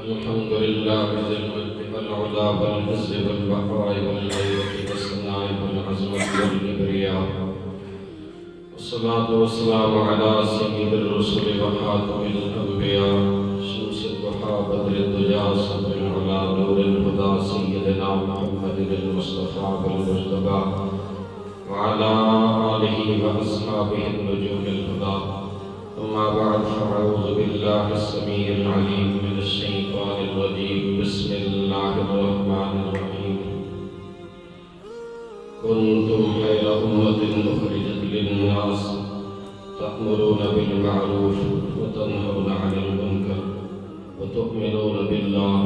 الحمد لله ذي المجد والعلا والعز والبقاء والغيرة والثناء والعظمة والكبرياء، والصلاة والسلام على سيد الرسل وخاتم الأنبياء، شمس الضحى بدر الدجى صدر العلا نور الهدى سيدنا محمد المصطفى والمجتبى وعلى آله وأصحابه النجوم الهدى. أما بعد، فأعوذ بالله السميع العليم من الشيطان الرجيم. بسم الله الرحمن الرحيم. كنتم خير أمة أخرجت للناس تأمرون بالمعروف وتنهون عن المنكر وتؤمنون بالله.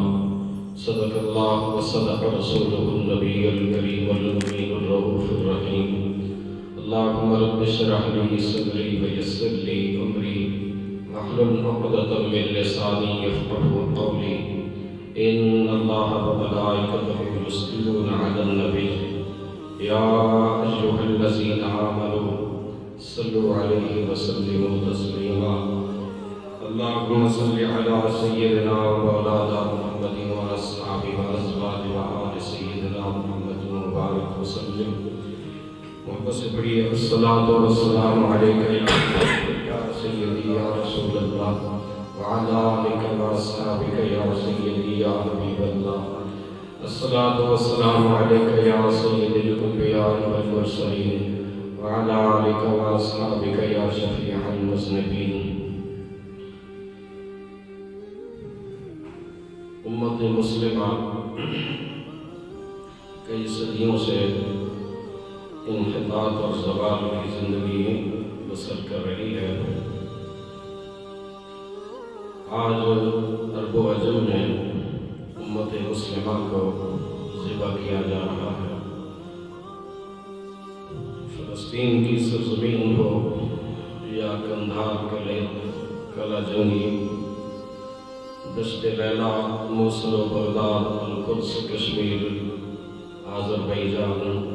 صدق الله وصدق رسوله النبي الكريم الأمين الرؤوف الرحيم. اللهم رب اشرح لي صدري ويسر لي أمري واحلل عقدة من لساني يفقهوا قولي. إن الله وملائكته يصلون على النبي يا أيها الذين آمنوا صلوا عليه وسلموا تسليما. اللهم صل على سيدنا ومولانا محمد وأصحابه وأزواجه وآل سيدنا محمد وبارك وسلم. محبت سے پڑھیے الصلاۃ والسلام علیک یا سیدی یا رسول اللہ وعلی آلک واصحابک یا سیدی یا حبیب اللہ. الصلاۃ والسلام علیک یا سید الانبیاء والمرسلین وعلی آلک واصحابک یا شفیع المذنبین. امت مسلمہ کئی صدیوں سے انحطاط اور زوال کی زندگی بسر کر رہی ہے. آج عرب و عجم میں امت مسلمہ کو ذبح کیا جا رہا ہے. فلسطین کی سرزمین ہو یا کندھار کلا جنگی، دشت لیلا، موصل و بغداد، القدس، کشمیر، آذربائیجان،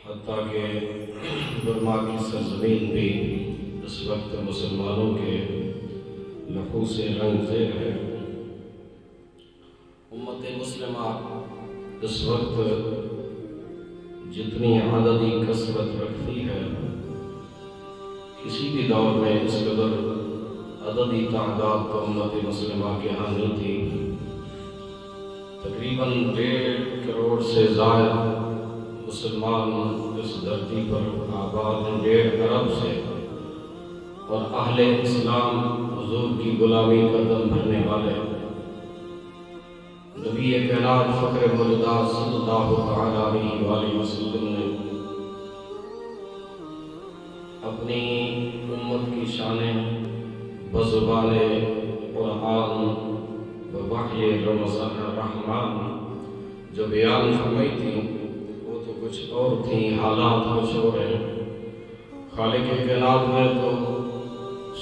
حتیٰ کہ برما کی سرزمین بھی اس وقت مسلمانوں کے لہو سے رنگ زیر ہے. امت مسلمہ اس وقت جتنی عددی کثرت رکھتی ہے، کسی بھی دور میں اس قدر عددی تعداد تو امت مسلمہ کے ہاں نہیں تھی. تقریباً 1.5 کروڑ سے زائد مسلمان اس دھرتی پر آباد ہیں، 1.5 ارب سے، اور اہل اسلام حضور کی غلامی کا دم بھرنے والے. نبی کائنات فخر مولدات صلی اللہ تعالی علیہ وآلہ وسلم نے اپنی امت کی شانیں بزبان قرآن و وحی رمضان الرحمن جو بیان فرمائی تھی وہ تو کچھ اور تھیں، حالات کچھ اور ہیں. خالق کائنات نے تو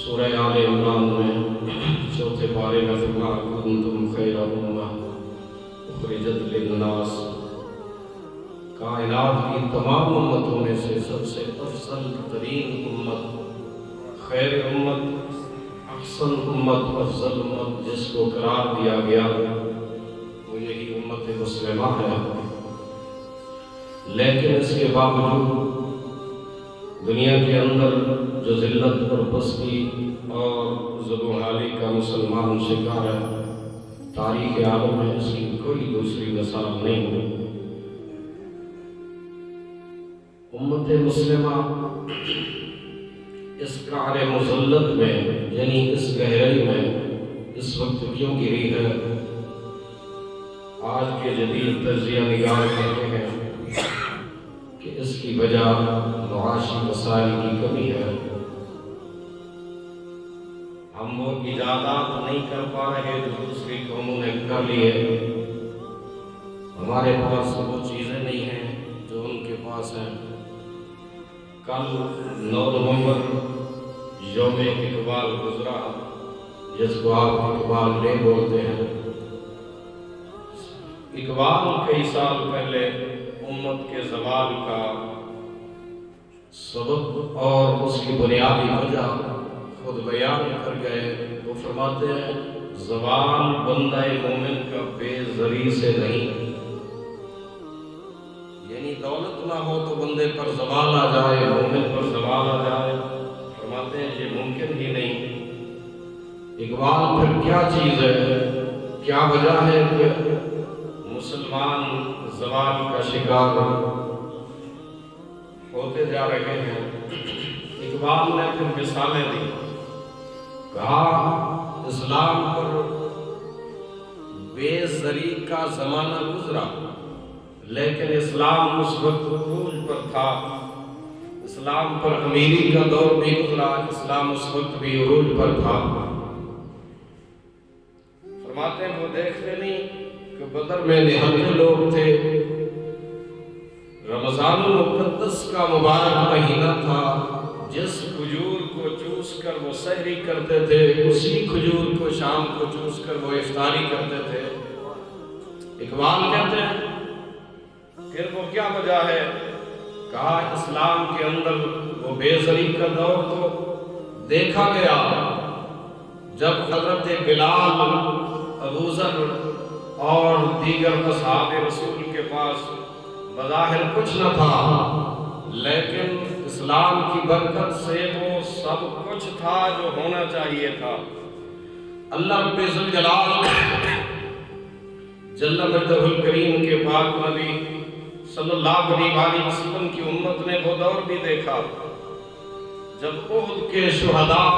سورہ آل عمران میں 4 پارے میں فرمایا کنتم خیر امہ اخرجت للناس، کائنات کی تمام امتوں میں سے سب سے افضل ترین امت، خیر امت، احسن امت، افضل امت جس کو قرار دیا گیا وہ یہی امت مسلمہ ہے. لیکن اس کے باوجود دنیا کے اندر جو ذلت اور پستی اور ظلم و حالی کا مسلمان شکار ہے، تاریخ عالم میں اس کی کوئی دوسری مثال نہیں ہوئی. امت مسلمہ اس قعر مذلت میں، یعنی اس گہرائی میں اس وقت کیوں گری ہے؟ آج کے جدید تجزیہ نگار کہتے ہیں کہ اس کی وجہ معاشی وسائل کی کمی ہے. ہم وہ ایجادات نہیں کر پا رہے جو دوسری قوموں نے کر لیے. ہمارے پاس وہ چیزیں نہیں ہیں جو ان کے پاس ہیں. کل 9 نومبر یوم اقبال گزرا، جس کو آپ اقبال ڈے بولتے ہیں. اقبال کئی سال پہلے امت کے زوال کا سبب اور اس کی بنیادی وجہ خود بیان کر گئے. وہ فرماتے ہیں زوال بندہ مومن کا بے زری سے نہیں، یعنی دولت نہ ہو تو بندے پر زوال آ جائے، مومن پر زوال آ جائے، فرماتے ہیں یہ ممکن ہی نہیں۔ اقبال پھر کیا چیز ہے، کیا وجہ ہے کہ مسلمان زوال کا شکار ہوتے جا رہے ہیں؟ اقبال نے پھر مثالیں دی، کہا اسلام پر بے زری کا زمانہ گزرا، لیکن اسلام اس وقت عروج پر تھا۔ اسلام پر امیری کا دور بھی گزرا، اسلام اس وقت بھی عروج پر تھا۔ فرماتے ہیں وہ دیکھتے نہیں کہ بدر میں نہتے لوگ تھے، رمضان المقدس کا مبارک مہینہ تھا، جس کھجور کو چوس کر وہ سحری کرتے تھے، اسی کھجور کو شام کو چوس کر وہ افطاری کرتے تھے۔ اقبال کہتے ہیں پھر وہ کیا وجہ ہے؟ کہا اسلام کے اندر وہ بے زری کا دور تو دیکھا گیا جب حضرت بلال، ابو ذر اور دیگر اصحاب رسول کے پاس بظاہر کچھ نہ تھا، لیکن اسلام کی برکت سے وہ سب کچھ تھا جو ہونا چاہیے تھا۔ اللہ رب ذوالجلال جل مجدہ الکریم کے پاک نبی صلی اللہ علیہ وسلم کی امت نے وہ دور بھی دیکھا جب احد کے شہداء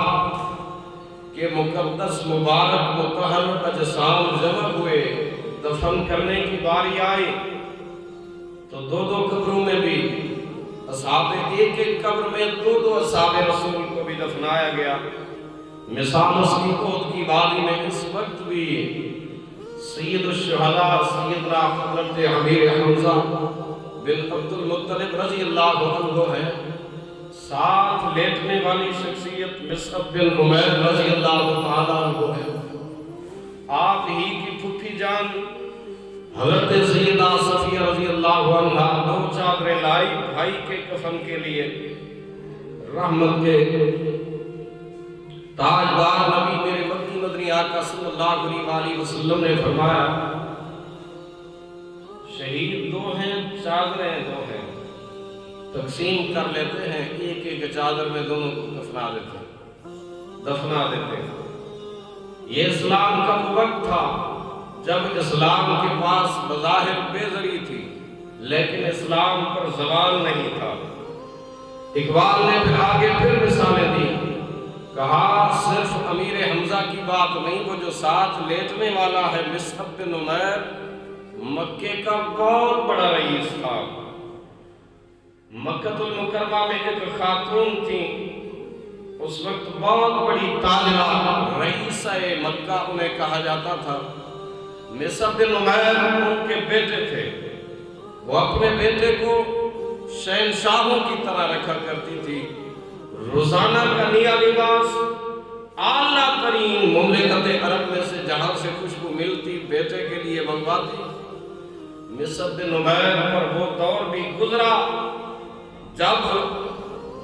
کے مقدس مبارک مطہر اجسام جمع ہوئے، دفن کرنے کی باری آئی تو دو قبروں میں بھی اصحاب ایک قبر میں دو اصحاب رسول کو بھی دفنایا گیا۔ مثال اس کی احد کی وادی میں اس وقت بھی سید الشہداء سیدنا حضرت امیر حمزہ بن عبد المطلب رضی اللہ عنہ ہے، ساتھ لیٹنے والی شخصیت مصعب بن عمیر رضی اللہ تعالیٰ عنہ ہے، آپ ہی کی پھپھی جان حضرت سیدہ صفیہ رضی اللہ عنہ دو چادریں لائی بھائی کے کفن کے لیے۔ رحمت کے تاجدار نبی میرے مکی مدنی آقا صلی اللہ علیہ وسلم نے فرمایا شہید دو ہیں، چادریں دو ہیں، تقسیم کر لیتے ہیں، ایک چادر میں دونوں کو دفنا دیتے ہیں۔ یہ اسلام کا وقت تھا جب اسلام کے پاس بظاہر بے زری تھی، لیکن اسلام پر زوال نہیں تھا۔ اقبال نے پھر آگے مثالیں دی، کہا صرف امیر حمزہ کی بات نہیں، وہ جو ساتھ لیٹنے والا ہے مصعب بن عمیر مکے کا بہت بڑا رئیس تھا۔ مکہ المکرمہ میں ایک خاتون تھی، اس وقت بہت بڑی تاجرہ، رئیسہ مکہ انہیں کہا جاتا تھا۔ مصعب بن عمیر ان کے بیٹے تھے، وہ اپنے بیٹے کو شہنشاہوں کی طرح رکھا کرتی تھی، روزانہ کا نیا لباس اعلیٰ ترین مملکت عرب میں سے جہاں سے خوشبو ملتی بیٹے کے لیے منگواتی۔ مصعب بن عمیر پر وہ دور بھی گزرا جب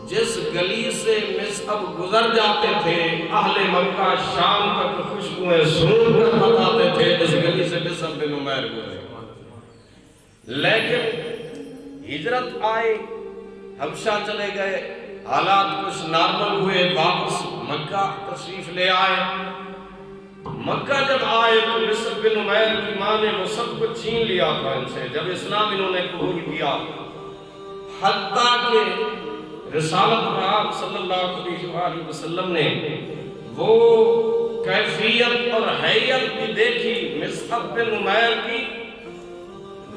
جس گلی سے مصعب گزر جاتے تھے اہل مکہ شام تک خوشبوئیں سونگ کر بتاتے تھے اس گلی سے مصعب بن عمیر گزرے۔ لیکن ہجرت آئی، حبشہ چلے گئے، حالات کچھ نارمل ہوئے، واپس مکہ تشریف لے آئے۔ مکہ جب آئے تو مصعب بن عمیر کی ماں نے وہ سب کچھ چھین لیا تھا ان سے جب اسلام انہوں نے قبول کیا، حتیٰ کہ رسالت پر آپ صلی اللہ علیہ وسلم نے وہ کیفیت اور حیت بھی دیکھی۔ مصعب بن عمیر کی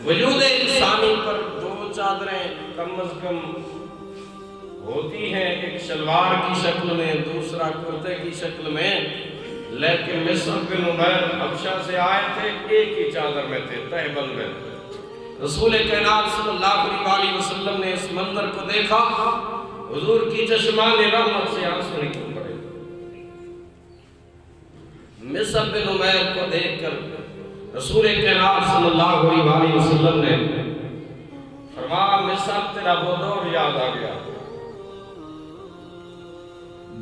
وجود انسانی پر دو چادریں کم از کم ہوتی ہیں، ایک شلوار کی شکل میں، دوسرا کرتے کی شکل میں، لیکن مصعب بن عمیر حبشہ سے آئے تھے ایک ہی چادر میں تھے، تہبند میں۔ رسول کائنات صلی اللہ علیہ وسلم نے اس منظر کو دیکھا، حضور کی چشمان رحمت سے آنسو نکل پڑے۔ مصعب بن عمیر کو دیکھ کر رسول کائنات صلی اللہ علیہ وسلم نے فرمایا مصعب تیرا وہ دور یاد آ گیا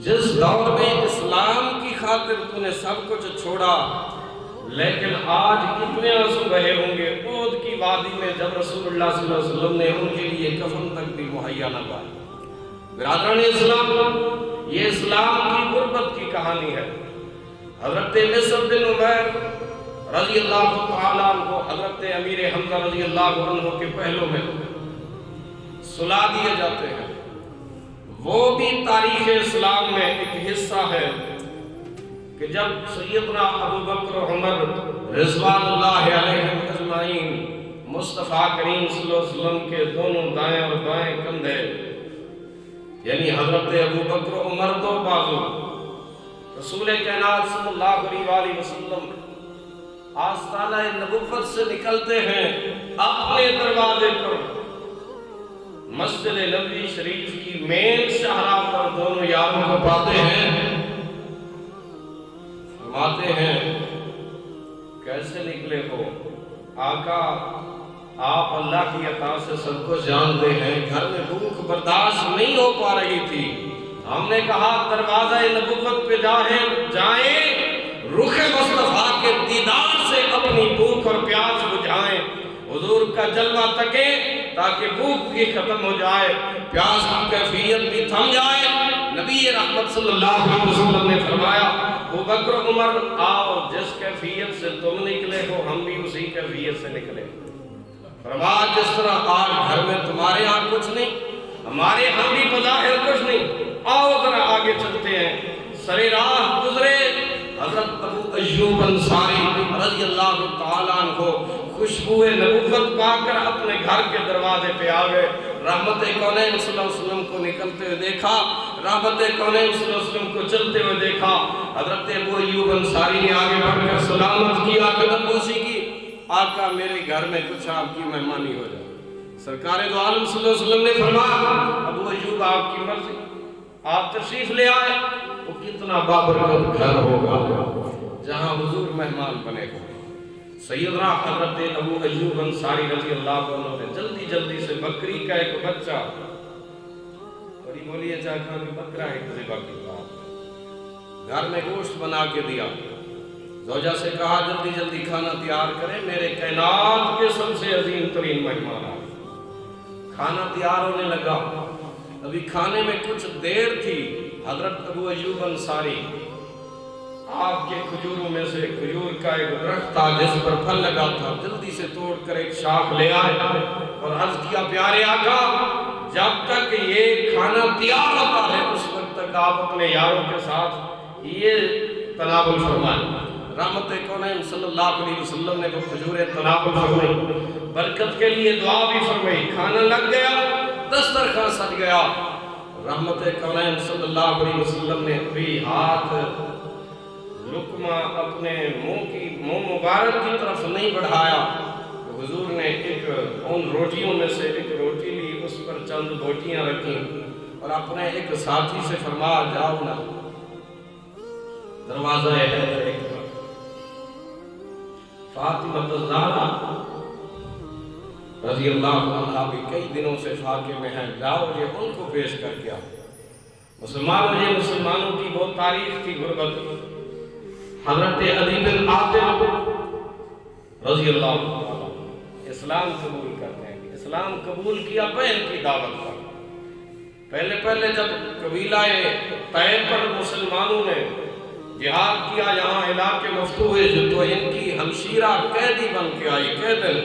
جس دور میں اسلام کی خاطر تو نے سب کچھ چھوڑا، لیکن آج کتنے آنسو بہے ہوں گے اود کی وادی میں جب رسول اللہ صلی اللہ علیہ وسلم نے ان کے لیے کفن تک بھی مہیا نہ پایا۔ برادران اسلام، یہ اسلام کی غربت کی کہانی ہے۔ حضرت مصعب بن عمیر رضی اللہ تعالیٰ عنہ حضرت امیر حمزہ رضی اللہ عنہ کے پہلوں میں سلا دیے جاتے ہیں۔ وہ بھی تاریخ اسلام میں ایک حصہ ہے کہ جب سیدنا ابو بکر و عمر رضوان اللہ علیہم اجمعین مصطفیٰ کریم صلی اللہ علیہ وسلم کے دونوں دائیں اور بائیں کندھے، یعنی حضرت ابو بکر و عمر دو بازو، رسول کائنات صلی اللہ علیہ وآلہ وسلم آستانہ نبوت سے نکلتے ہیں، اپنے دروازے پر مسجد نبوی شریف کی مین شاہراہ پر دونوں یاروں کو پاتے ہیں، فرماتے ہیں کیسے نکلے ہو آقا؟ آپ اللہ کی عطا سے سب کو جانتے ہیں، گھر میں بھوک برداشت نہیں ہو پا رہی تھی، ہم نے کہا دروازہ نبوت پہ جائیں، رخ مصطفیٰ کے دیدار سے اپنی بھوک اور پیاس بجھائیں، حضور کا جلوہ تکیں تاکہ بھوک بھی ختم ہو جائے، پیاس کی کیفیت بھی تھم جائے۔ نبی رحمت صلی اللہ علیہ وسلم نے فرمایا ابو بکر عمر آؤ، جس کیفیت سے تم نکلے ہو ہم بھی اسی کیفیت سے نکلے۔ فرمایا جس طرح آج گھر میں تمہارے ہاں کچھ نہیں، ہمارے ہاں بھی بظاہر کچھ نہیں، آؤ ذرا آگے چلتے ہیں۔ سرے راہ گزرے حضرت ابو ایوب انصاری رضی اللہ تعالیٰ عنہ خوشبو نبوت پا کر اپنے گھر کے دروازے پہ آ گئے۔ رحمت کونین صلی اللہ علیہ وسلم کو نکلتے ہوئے دیکھا، رحمت کونین صلی اللہ علیہ وسلم کو چلتے ہوئے دیکھا۔ حضرت ابو ایوب انصاری نے آگے بڑھ کر سلامت کیا، قدم بوسی کی، آقا میرے گھر میں کچھ آپ کی مہمانی ہو جائے۔ سرکار دو عالم صلی اللہ علیہ وسلم نے فرمایا ابو ایوب آپ کی مرضی، آپ تشریف لے آئے، وہ کتنا بابرکت گھر ہوگا جہاں حضور مہمان بنے گا۔ سیدنا حضرت ابو ایوب انصاری رضی اللہ عنہ نے جلدی جلدی سے بکری کا ایک بچہ، بڑی بولیے چاہتا کہ بکرا ایک ذبح کیا، گھر میں گوشت بنا کے دیا، زوجہ سے کہا جلدی جلدی کھانا تیار کرے، میرے کائنات کے سب سے عظیم ترین مہمان آئے۔ کھانا تیار ہونے لگا، ابھی کھانے میں کچھ دیر تھی، حضرت ابو ایوب انصاری آپ کے کھجوروں میں سے کھجور کا ایک درخت تھا جس پر پھل لگا تھا، جلدی سے توڑ کر ایک شاخ لے آئے اور عرض کیا پیارے آقا جب تک یہ کھانا تیار ہوتا ہے اس وقت تک آپ اپنے یاروں کے ساتھ یہ تناول فرمائیں۔ رحمت کونین صلی اللہ علیہ وسلم نے وہ کھجوریں تناول فرمائی، برکت کے لیے دعا بھی فرمائی، کھانا لگ گیا، دسترخوان سج گیا۔ رحمت کونین صلی اللہ علیہ وسلم نے ابھی ہاتھ لقمہ اپنے منہ مبارک کی طرف نہیں بڑھایا، حضور نے ایک ان روٹیوں میں سے ایک روٹی لی، اس پر چند بوٹیاں رکھیں اور اپنے ایک ساتھی سے فرمایا جاؤ نا دروازہ ہے ایک فاطمہ الزہرا رضی اللہ عنہ بھی کئی دنوں سے فاقے میں ہیں، جاؤ یہ ان کو پیش کر کے آؤ۔ مسلمانوں کی وہ تاریخ کی غربت۔ حضرت علی بن عاطف رضی اللہ عنہ اسلام قبول کرتے ہیں، اسلام قبول کیا بہن کی دعوت پر۔ پہلے جب قبیلہ طیب پر مسلمانوں نے جہاد کیا، یہاں علاقے مفتوح ہوئے تو ان کی ہمشیرہ قیدی بن کے آئی، قیدن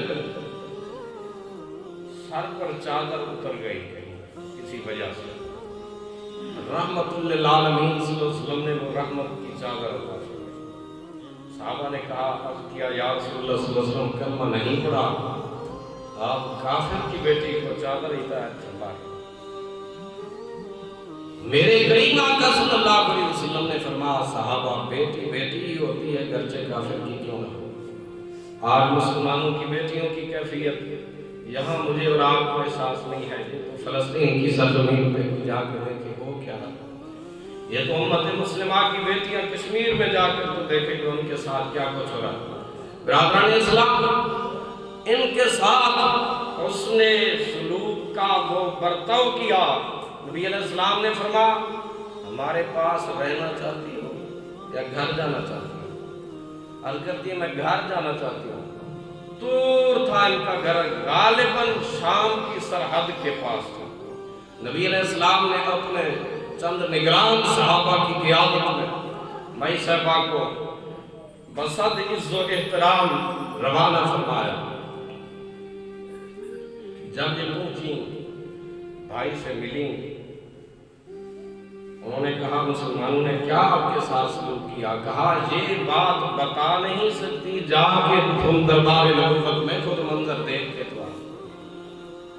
سر پر چادر اتر گئی کسی وجہ سے، رحمت للعالمین صلی اللہ علیہ وسلم نے وہ رحمت کی چادر اتار۔ صحابہ نے کہا عرض کیا یا رسول اللہ صلی اللہ علیہ وسلم کلمہ نہیں پڑھا، آپ کافر کی بیٹی کو چادر ہدایت فرمائے۔ میرے کریم آقا صلی اللہ علیہ وسلم نے فرمایا صحابہ بیٹی بیٹی ہی ہوتی ہے گرچہ کافر کی کیوں نہ ہو۔ آج مسلمانوں کی بیٹیوں کی کیفیت یہاں مجھے اور آپ کو احساس نہیں ہے، یہ تو فلسطین کی سرزمین پہ جا کے دیکھے وہ کیا ہے، یہ تو امت مسلمہ کی بیٹیاں کشمیر میں جا کر تو دیکھیں کہ ان کے ساتھ کیا کچھ ہو رہا۔ برادران اسلام، ان کے ساتھ حسن سلوک کا وہ برتاؤ کیا۔ نبی علیہ السلام نے فرمایا ہمارے پاس رہنا چاہتی ہو یا گھر جانا چاہتی ہوں؟ عرض کرتی ہے میں گھر جانا چاہتی ہوں۔ دور تھا ان کا گھر، غالباً شام کی سرحد کے پاس تھا۔ نبی علیہ السلام نے اپنے چند نگران صحابہ کی قیادت میں مائی صاحبہ کو بصد عز و احترام روانہ فرمایا۔ جب یہ پہنچی بھائی سے ملیں، انہوں نے کہا مسلمانوں نے کیا آپ کے ساتھ سلوک کیا؟ کہا یہ بات بتا نہیں سکتی، جا کے تم دربار نبوت میں خود منظر دیکھ کے تو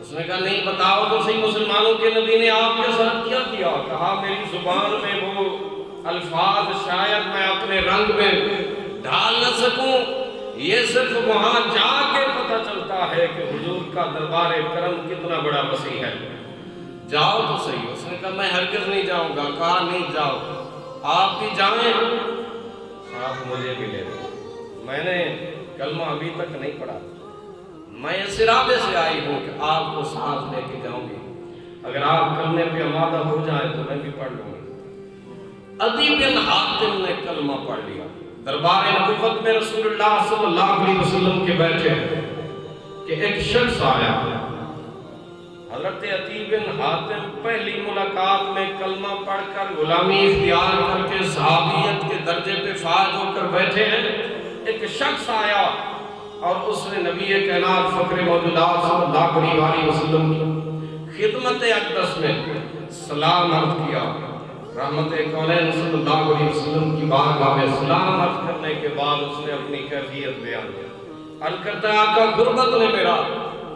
اس نے کہا نہیں بتاؤ تو صحیح مسلمانوں کے نبی نے آپ کے ساتھ کیا کیا؟ کہا میری زبان میں وہ الفاظ شاید میں اپنے رنگ میں ڈال نہ سکوں، یہ صرف وہاں جا کے پتہ چلتا ہے کہ حضور کا دربار کرم کتنا بڑا وسیع ہے، جاؤ تو صحیح۔ اس نے کہا میں ہرگز نہیں جاؤں گا۔ کہا نہیں جاؤ، آپ بھی جائیں، ساتھ مجھے بھی لے دیں، میں نے کلمہ ابھی تک نہیں پڑھا، میں اس ارادے سے آئی ہوں کہ آپ کو ساتھ لے کے جاؤں گی، اگر آپ کرنے پہ آمادہ ہو جائیں تو میں بھی پڑھ لوں گی۔ عدی بن حاتم نے کلمہ پڑھ لیا۔ دربار نبوت میں رسول اللہ صلی اللہ علیہ وسلم کے بیٹھے کہ ایک شخص آیا۔ حضرت عدی بن حاتم پہلی ملاقات میں کلمہ پڑھ کر غلامی اختیار کر کے صحابیت کے درجے پہ فائز ہو کر بیٹھے ہیں۔ ایک شخص آیا اور اس نے نبی کائنات فخر موجودات صلی اللہ علیہ وسلم کی خدمت اقدس میں سلام عرض کیا۔ رحمت کونین صلی اللہ علیہ وسلم کی بارگاہ میں سلام عرض کرنے کے بعد اس نے اپنی کیفیت بیان کی۔ عرض کرتا ہے آقا غربت نے میرا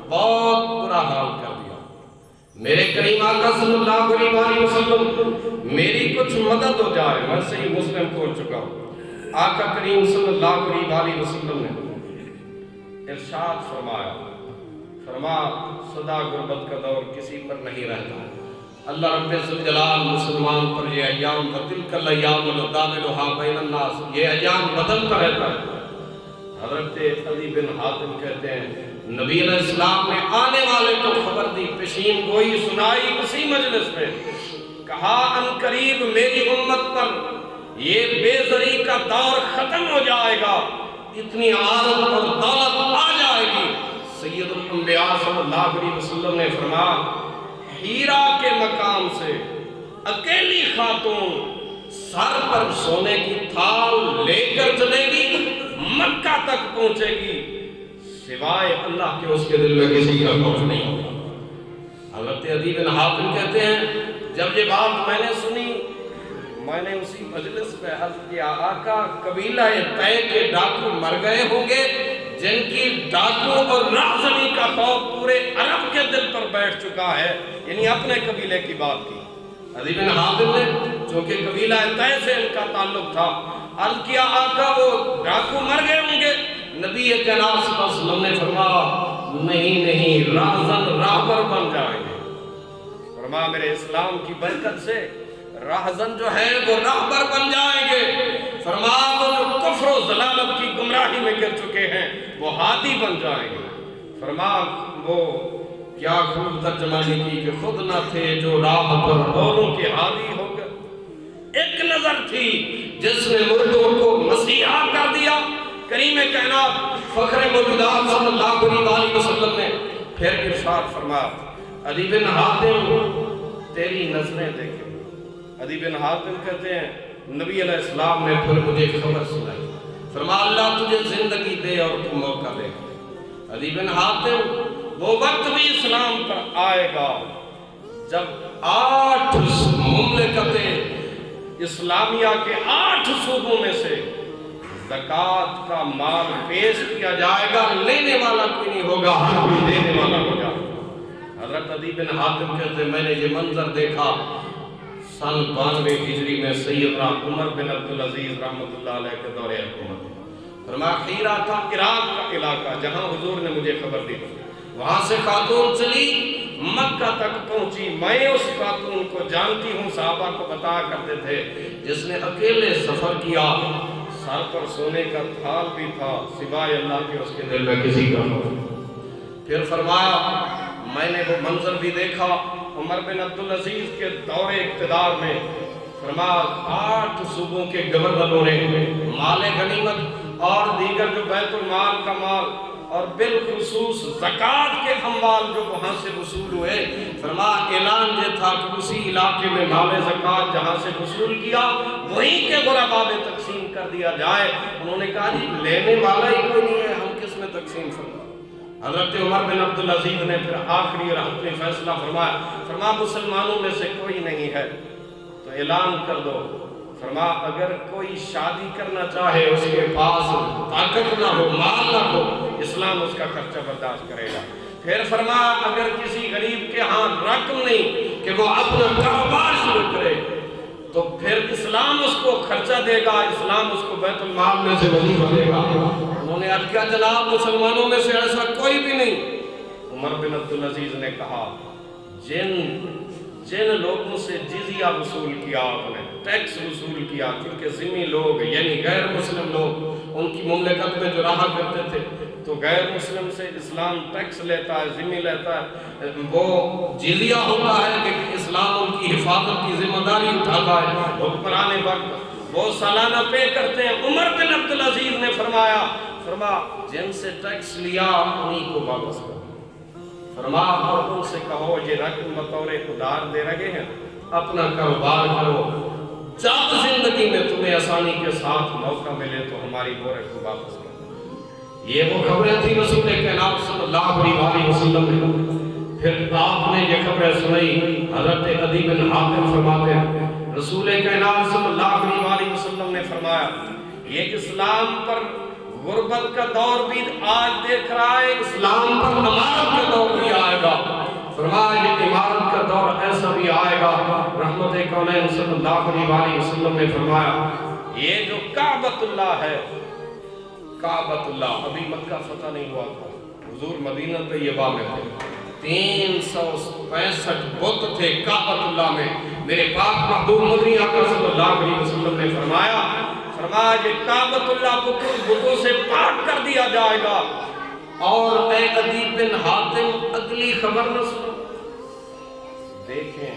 بہت برا حال کر دیا، میرے کریم آقا صلی اللہ علیہ وسلم میری کچھ مدد ہو جائے، میں صحیح مسلم کھول چکا ہوں۔ آقا کریم صلی اللہ علیہ وسلم نے ارشاد فرما صدا غربت کا دور کسی پر نہیں رہتا، اللہ رب ذوالجلال مسلمان پر یہ ایام وتلک الایام نداولها بین الناس، یہ ایام بدلتا رہتا ہے۔ حضرت عدی بن حاتم کہتے ہیں نبی علیہ السلام نے آنے والے کو خبر دی، پیشین گوئی سنائی اسی مجلس میں، کہا ان قریب میری امت پر یہ بے زری کا دور ختم ہو جائے گا، اتنی عادت اور دولت آ جائے گی۔ سید الانبیاء صلی اللہ علیہ وسلم نے فرمایا ہیرا کے مقام سے اکیلی خاتون سر پر سونے کی تھال لے کر چلے گی، مکہ تک پہنچے گی، سوائے اللہ کے اس کے دل میں کسی کا خوف نہیں ہوگا۔ حضرت عدی بن حاتم کہتے ہیں جب یہ بات میں نے سنی، میں نے اسی مجلس میں عرض کیا آقا قبیلہ طے کے ڈاکو مر گئے ہوں گے جن کی ڈاکو اور راہزنی کا خوف پورے عرب کے دل پر بیٹھ چکا ہے، یعنی اپنے قبیلے کی بات کی۔ عدی بن حاتم نے چونکہ قبیلہ طے سے ان کا تعلق تھا، عرض کیا آقا وہ ڈاکو مر گئے ہوں گے؟ نبی کائنات صلی اللہ علیہ وسلم نے فرمایا نہیں راہزن راہبر بن جائیں گے۔ فرمایا میرے اسلام کی برکت سے راہزن جو ہے وہ راہبر بن جائیں گے، فرمایا وہ جو کفر و ضلالت کی گمراہی میں گر چکے ہیں وہ ہادی بن جائیں گے۔ فرمایا وہ کیا خوب ترجمانی کی کہ خود نہ تھے جو راہ پر اوروں کے ہادی ہو گئے۔ ایک نظر تھی جس نے مردوں کو مسیحا کر دیا، کریم کائنات فخر موجودات صلی اللہ علیہ وسلم نے پھر ارشاد فرمایا عدی بن حاتم تیری نظریں دیکھیں۔ عدی بن حاتم کہتے ہیں نبی علیہ السلام نے پھر مجھے خبر سنائی، فرمایا اللہ تجھے زندگی دے اور تو موقع دے۔ عدی بن حاتم وہ وقت بھی اسلام پر آئے گا جب 8 مملکتیں اسلامیہ کے 8 صوبوں میں سے زکوٰۃ کا مال پیش کیا جائے گا، لینے والا کوئی نہیں ہوگا، ہر کوئی دینے والا ہوگا۔ حضرت عدی بن حاتم کہتے ہیں میں نے یہ منظر دیکھا سن 92 ہجری میں سیدنا عمر بن عبدالعزیز رحمۃ اللہ علیہ کے دور حکومت۔ فرمایا خیرہ تھا عراق کا علاقہ جہاں حضور نے مجھے خبر دی، وہاں سے خاتون چلی مکہ تک پہنچی، میں اس خاتون کو جانتی ہوں، صحابہ کو بتایا کرتے تھے جس نے اکیلے سفر کیا، سر پر سونے کا تھال بھی تھا، سوائے اللہ کے اس کے دل میں کسی کا خوف۔ پھر فرمایا میں نے وہ منظر بھی دیکھا عمر بن عبدالعزیز کے دور اقتدار میں، فرما 8 صوبوں کے گورنروں نے مال غنیمت اور دیگر جو بیت المال کا مال اور بالخصوص زکوٰۃ کے اموال جو وہاں سے وصول ہوئے، فرما اعلان یہ تھا کہ اسی علاقے میں مال زکوٰۃ جہاں سے وصول کیا وہیں کے غرباء میں تقسیم کر دیا جائے۔ انہوں نے کہا جی لینے والا ہی کوئی نہیں ہے، ہم کس میں تقسیم فرما۔ حضرت عمر بن عبدالعزیز نے پھر آخری اور حتمی فیصلہ فرمایا مسلمانوں میں سے کوئی نہیں ہے تو اعلان کر دو، فرما اگر کوئی شادی کرنا چاہے اس کے پاس طاقت نہ ہو مال نہ ہو، اسلام اس کا خرچہ برداشت کرے گا۔ پھر فرما اگر کسی غریب کے ہاں رقم نہیں کہ وہ اپنا کاروبار شروع کرے تو پھر اسلام اس کو خرچہ دے گا، اسلام اس کو بیت المال میں سے وظیفہ دے گا۔ انہوں نے عرض کیا جناب مسلمانوں میں سے ایسا کوئی بھی نہیں۔ عمر بن عبدالعزیز نے کہا جن لوگوں سے جزیہ وصول کیا آپ نے، ٹیکس وصول کیا، کیونکہ ذمہ لوگ یعنی غیر مسلم لوگ ان کی مملکت میں جو رہا کرتے تھے تو غیر مسلم سے اسلام ٹیکس لیتا ہے، ذمہ لیتا ہے، وہ جزیہ ہوتا ہے کہ اسلام ان کی حفاظت کی ذمہ داری اٹھاتا ہے حکمران وقت، وہ سالانہ پے کرتے ہیں۔ عمر بن عبدالعزیز نے فرما جن سے ٹیکس لیا انہیں کو واپس کرو، فرما اور ان سے کہو یہ رقم بطور ادھار دے رہے ہیں، اپنا کاروبار کرو، جب زندگی میں تمہیں آسانی کے ساتھ موقع ملے تو ہماری وہ رقم واپس کرو۔ یہ وہ خبریں تھیں رسول کائنات صلی اللہ علیہ وسلم نے۔ پھر آپ نے یہ خبریں سنائی، حضرت عدی بن حاتم فرماتے ہیں رسول کائنات صلی اللہ علیہ وسلم نے فرمایا یہ اسلام پر غربت کا دور بھی آج دیکھ رہا ہے، اسلام پر امارت کا دور بھی آئے گا۔ فرمایا یہ امارت کا دور ایسا بھی آئے گا، رحمت کونین صلی اللہ علیہ وسلم نے فرمایا یہ جو کعبۃ اللہ ہے، کعبۃ اللہ ابھی مکہ فتح نہیں ہوا تھا، حضور مدینہ طیبہ میں تھے، 365 بت تھے کعبۃ اللہ میں۔ میرے پاک محبوب مدنی آقا صلی اللہ علیہ وسلم نے فرمایا یہ کعبۃ اللہ بتوں سے پاک کر دیا جائے گا۔ اور اے عدی بن حاتم اگلی خبر نہ سنو، دیکھیں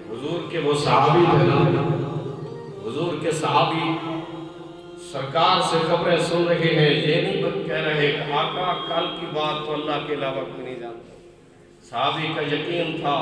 حضور کے وہ صحابی تھے نا، حضور کے صحابی سرکار سے خبریں سن رہے ہیں، یہ نہیں کہہ رہے کہ آقا کل کی بات تو اللہ کے علاوہ کوئی نہیں جانتا۔ صحابی کا یقین تھا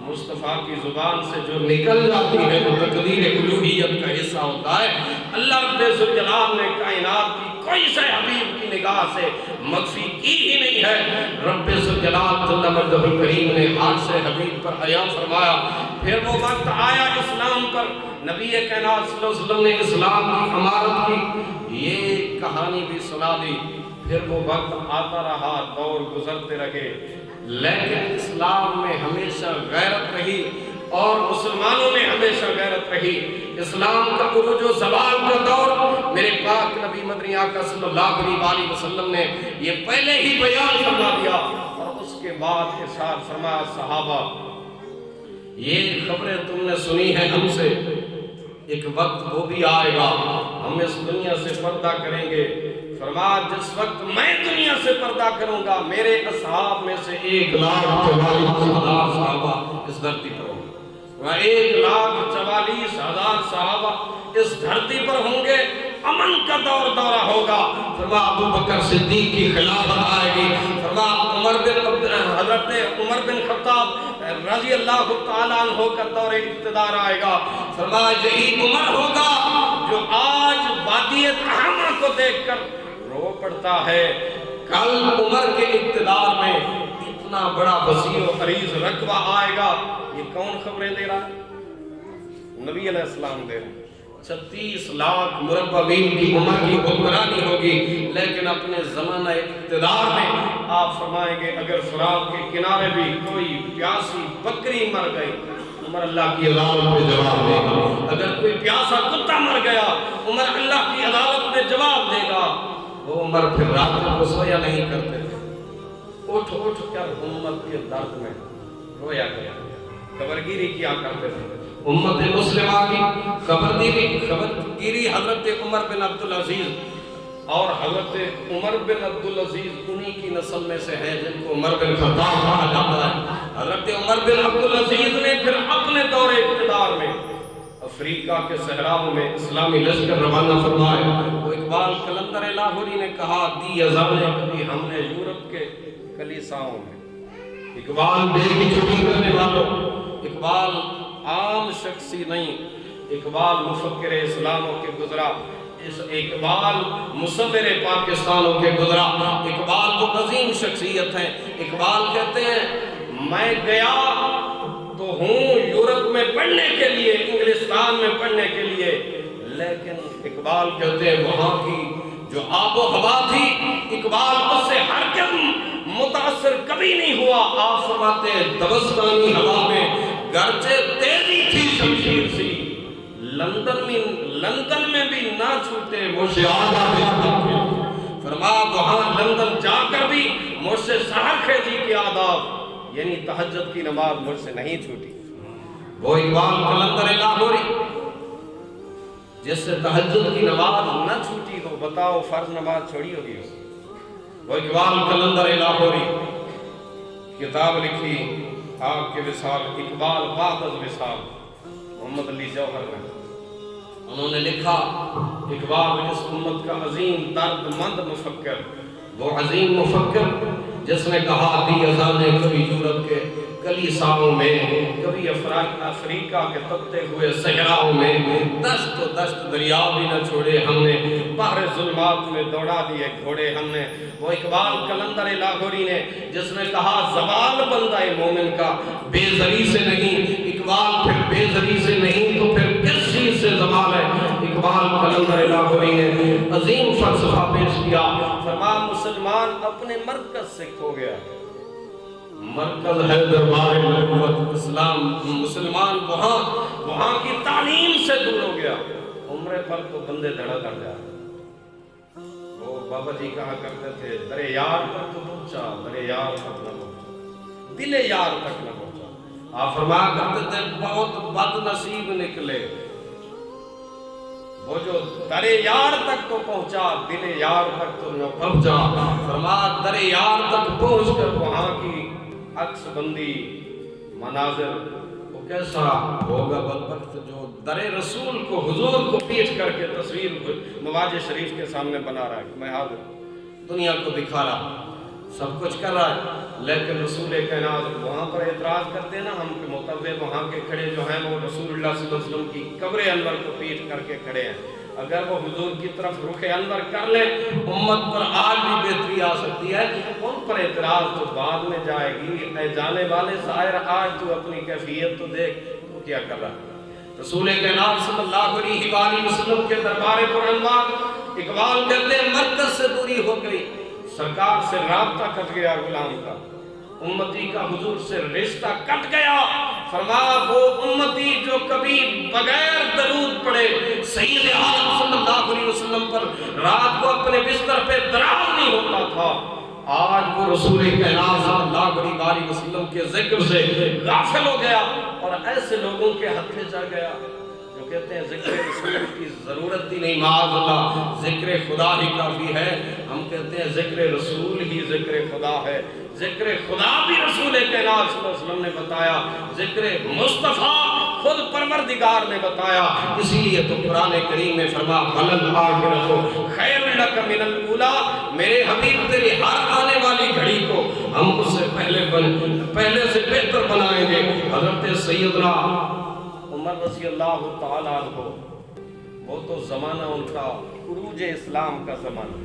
مصطفیٰ کی زبان سے جو نکل جاتی ہے وہ تقدیر الوہیت کا حصہ ہوتا ہے۔ اللہ رب ذوالجلال نے کائنات کی کوئی شے حبیب کی نگاہ سے مخفی کی ہی نہیں ہے۔ رب ذوالجلال جل مجدہ الکریم نے ہاتھ سے حبیب پر عیاں فرمایا۔ پھر وہ وقت آیا اسلام پر، نبی کائنات صلی اللہ علیہ وسلم نے اسلام کی امارت کی یہ کہانی بھی سنا دی۔ پھر وہ وقت آتا رہا، دور گزرتے رہے، لیکن اسلام میں ہمیشہ غیرت رہی اور مسلمانوں میں ہمیشہ غیرت رہی۔ اسلام کا عروج و زوال کا دور میرے پاک نبی مدنی آقا صلی اللہ علیہ وسلم نے یہ پہلے ہی بیان فرما دیا، اور اس کے بعد ارشاد فرمایا صحابہ یہ خبریں تم نے سنی ہیں ہم سے، ایک وقت وہ بھی آئے گا ہم اس دنیا سے پردہ کریں گے۔ فرمایا جس وقت میں دنیا سے پردہ کروں گا میرے اصحاب میں سے 1,44,000 صحابہ اس دھرتی پر ہوں گے، 1,44,000 صحابہ اس دھرتی پر ہوں گے، امن کا دورہ ہوگا۔ فرمایا ابو بکر صدیق کی خلافت آئے گی، فرمایا حضرت عمر بن خطاب رضی اللہ تعالیٰ عنہ کا دور اقتدار آئے گا۔ فرمایا یہی عمر ہوگا جو آج وادی تہامہ کو دیکھ کر رو پڑتا ہے، کل عمر کے اقتدار میں اتنا بڑا وسیع و عریض رقبہ آئے گا۔ یہ کون خبریں دے رہا ہے؟ نبی علیہ السلام دے رہے ہیں۔ 36 لاکھ مربع میل کی عمر کی حکمرانی ہوگی، لیکن اپنے زمانہ اقتدار میں آپ فرمائیں گے اگر فرات کے کنارے بھی کوئی پیاسی بکری مر گئی عمر اللہ کی عدالت میں جواب دے گا، اگر کوئی پیاسا کتا مر گیا عمر اللہ کی عدالت میں جواب دے گا۔ وہ عمر پھر رات کو سویا نہیں کرتے تھے، اٹھ اٹھ کر امت کے درد میں رویا گیا، خبرگیری کیا کرتے تھے۔ امت مسلمہ کی خبرگیری حضرت عمر بن عبدالعزیز، اور حضرت عمر بن عبدالعزیز انہی کی نسل میں سے ہے جن کو عمر بن خطاب کہا جاتا ہے۔ حضرت عمر بن عبدالعزیز نے پھر اپنے دور اقتدار میں افریقہ کے صحراؤں میں اسلامی لشکر روانہ فرمائے، وہ اقبال قلندر لاہوری نے کہا دی اذانیں کبھی ہم نے یورپ کے کلیساؤں میں۔ اقبال بے کی چھٹی کرنے والوں، اقبال عام شخصی نہیں، اقبال مفکر اسلاموں کے گزرا، اس اقبال مصور پاکستانوں کے گزرا، اقبال وہ عظیم شخصیت ہیں۔ اقبال کہتے ہیں میں گیا تو ہوں یورپ میں پڑھنے کے لیے، انگلستان میں پڑھنے کے لیے، لیکن اقبال کہتے ہیں وہاں کی جو آب و ہوا تھی، اقبال اس سے ہرگز متاثر کبھی نہیں ہوا۔ آپ فرماتے ہیں دبستانی ہوا میں گرچہ تیزی تھی شمشیر سی، لندن میں بھی نہ چھوٹے مجھ سے آداب۔ فرما وہاں لندن جا کر بھی مجھ سے سحر خیزی کے آداب، یعنی تہجد کی نماز مجھ سے نہیں چھوٹی۔ وہ اقبال قلندر لاہوری جس سے تہجد کی نماز نہ چھوٹی، تو بتاؤ فرض نماز چھوڑی ہوگی اس نے؟ وہ اقبال قلندر لاہوری کتاب لکھی آپ کے وصال، اقبال بعد از وصال، محمد علی جوہر نے، انہوں نے لکھا اقبال اس امت کا عظیم درد مند مفکر، وہ عظیم مفکر جس نے کہا دی اذانیں کبھی یورپ کے کلیساؤں میں، کبھی افریقہ کے تپتے ہوئے صحراؤں میں، دشت و دشت دریا بھی نہ چھوڑے ہم نے، بحر ظلمات میں دوڑا دیے گھوڑے ہم نے۔ وہ اقبال قلندر لاہوری نے جس نے کہا زوال بندہ مومن کا بے زری سے نہیں، اقبال پھر بے زری سے نہیں تو پھر کس چیز سے زوال ہے؟ اقبال قلندر لاہوری نے عظیم فلسفہ پیش کیا، فرمایا مسلمان اپنے مرکز سے کھو گیا، مرکز ہے دربار نبوت اسلام، مسلمان وہاں کی تعلیم سے دور ہو گیا، عمرے پر تو بندے دھڑا دھڑ جا۔ وہ بابا جی کہا کرتے تھے درے یار تک تو پہنچا، درے یار تک نہ پہنچا، دل یار تک نہ پہنچا۔ آپ فرمایا کرتے تھے بہت بد نصیب نکلے وہ جو درے یار تک تو پہنچا، دل یار تک تو نہ پہنچا۔ فرمایا درے یار تک پہنچ کر وہاں کی عکس بندی مناظر وہ کیسا ہوگا بدبخت جو در رسول کو حضور کو پیٹ کر کے تصویر مواج شریف کے سامنے بنا رہا ہے، میں حاضر دنیا کو دکھا رہا سب کچھ کر رہا ہے، لیکن رسول کائنات وہاں پر اعتراض کرتے ہیں نا ہم کہ متوے وہاں کے کھڑے جو ہیں وہ رسول اللہ صلی اللہ علیہ وسلم کی قبر انور کو پیٹ کر کے کھڑے ہیں، اگر وہ حضور کی طرف رخ انور کر لیں امت پر آج بھی بہتری آ سکتی ہے، ان پر اعتراض تو بعد میں جائے گی۔ اے جانے والے ظاہر آج تو اپنی کیفیت تو دیکھ تو کیا کر رہا ہے۔ رسول کائنات صلی اللہ علیہ وآلہ وسلم کے دربار پر انوار اقبال کہتے ہیں مرکز سے دوری ہو گئی، سرکار سے رابطہ کٹ گیا غلام کا، امتی کا حضور سے رشتہ کٹ گیا۔ فرمایا وہ امتی جو کبھی بغیر درود پڑے سید عالم صلی اللہ علیہ وسلم پر رات کو اپنے بستر پہ دراز نہیں ہوتا تھا، آج وہ رسول کائنات صلی اللہ علیہ وسلم کے ذکر سے غافل ہو گیا اور ایسے لوگوں کے ہتھے جا گیا جو کہتے ہیں ذکر رسول کی ضرورت ہی نہیں، معاذ اللہ ذکر خدا ہی کافی ہے۔ ہم کہتے ہیں ذکر رسول ہی ذکر خدا ہے، ذکر خدا بھی رسول کائنات صلی اللہ علیہ وسلم نے بتایا، ذکر مصطفیٰ خود پروردگار نے بتایا، اسی لیے تو قرآن کریم میں فرما وَلَلْآخِرَةُ خَيْرٌ لَكَ مِنَ الْأُولَىٰ، میرے حبیب تیری ہر آنے والی گھڑی کو ہم اس سے پہلے سے بہتر بنائیں گے۔ حضرت سیدنا عمر رضی اللہ تعالیٰ عنہ وہ تو زمانہ ان کا عروج اسلام کا زمانہ،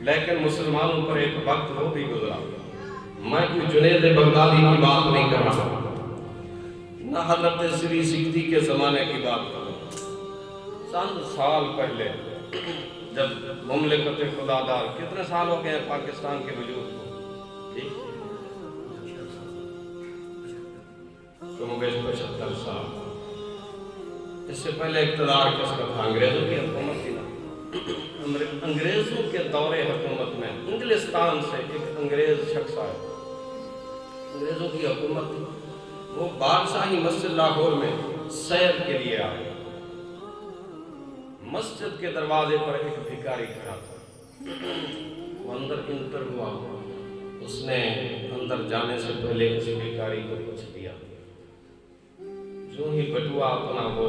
لیکن مسلمانوں پر ایک وقت وہ بھی گزرا۔ میں کوئی جنید بغدادی کی بات نہیں کر رہا نہ حضرت سری سکھتی کے زمانے کی بات کر رہا، چند سال پہلے جب مملکت خدا دار، کتنے سال ہو گئے پاکستان کے وجود کو؟ کم بیش 75 سال۔ اس سے پہلے اقتدار کس کا تھا؟ انگریزوں کی حکومت تھی نا۔ انگریزوں کے دور حکومت میں انگلستان سے ایک انگریز شخص آیا، انگریزوں کی حکومت تھی، وہ بادشاہی مسجد لاہور میں سیر کے لیے آئے، مسجد کے دروازے پر ایک بھکاری کھڑا تھا، وہ اندر انٹر ہوا، اس نے اندر جانے سے پہلے اس بھکاری کو پوچھ دیا، جو ہی بٹوا اپنا وہ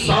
100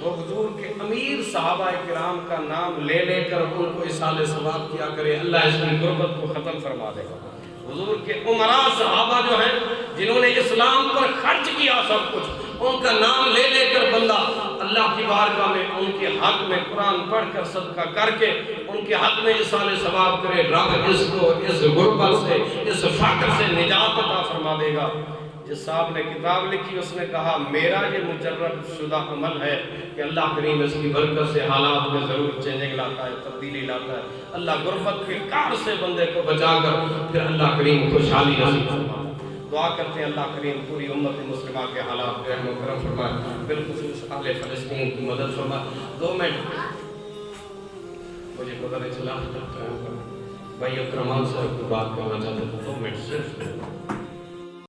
وہ حضور کے امیر صحابہ کرام کا نام لے لے کر ان کو اصال ثواب کیا کرے، اللہ اس کی غربت کو ختم فرما دے گا۔ حضور کے عمراء صحابہ جو ہیں جنہوں نے اسلام پر خرچ کیا سب کچھ، ان کا نام لے لے کر بندہ اللہ کی بارگاہ میں ان کے حق میں قرآن پڑھ کر صدقہ کر کے ان کے حق میں اصال ثواب کرے، رب اس کو اس غربت سے، اس فقر سے نجات عطا فرما دے گا۔ جس صاحب نے کتاب لکھی اس نے کہا میرا یہ مجرد شدہ عمل ہے کہ اللہ کریم اس کی برکت سے حالات میں ضرور چینجنگ لاتا ہے، تبدیلی لاتا ہے۔ اللہ غربت کے کار سے بندے کو بچا کر پھر اللہ کریم خوشحالی نصیب فرماتا ہے۔ دعا کرتے ہیں اللہ کریم پوری امت مسلمہ کے حالات پہ رحم و کرم فرمائے، بالخصوص اہل فلسطین کی مدد فرمائے۔ 2 منٹ مجھے پتہ نہیں چلا بھائی اکرمان صاحب کو بات کرنا چاہتے ہیں، 2 منٹ صرف